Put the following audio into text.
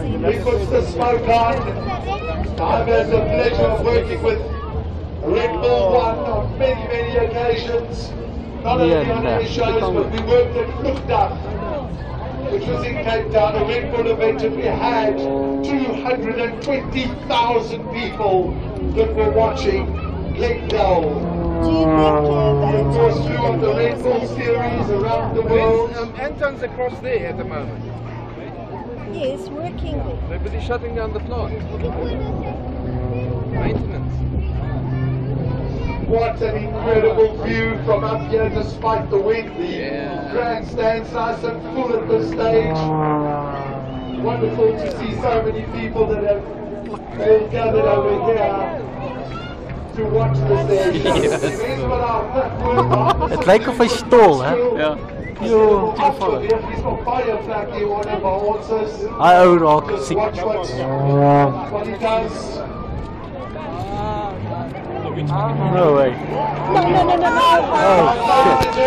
He puts the smoke on. I've had the pleasure of working with Red Bull One on many occasions. Not only on air shows, but we worked at Plunged, which was in Cape Town, a Red Bull event, and we had 220,000 people that were watching Glen Dell. Do you think Of course, flew on the Red Bull series around the world. Anton's across there at the moment. Yes, working there. No, but he's shutting down the plant. Maintenance. What an incredible view from up here despite the wind. The grandstand's nice and full at this stage. Wonderful to see so many people that have all gathered over here to watch the stage. Here's what our platform is. Het lijkt of hij stol, hè? Ja. Yo, He's got fire flag here, whatever horses. Hij ook nog. Just watch what he does. No way. No. Oh shit.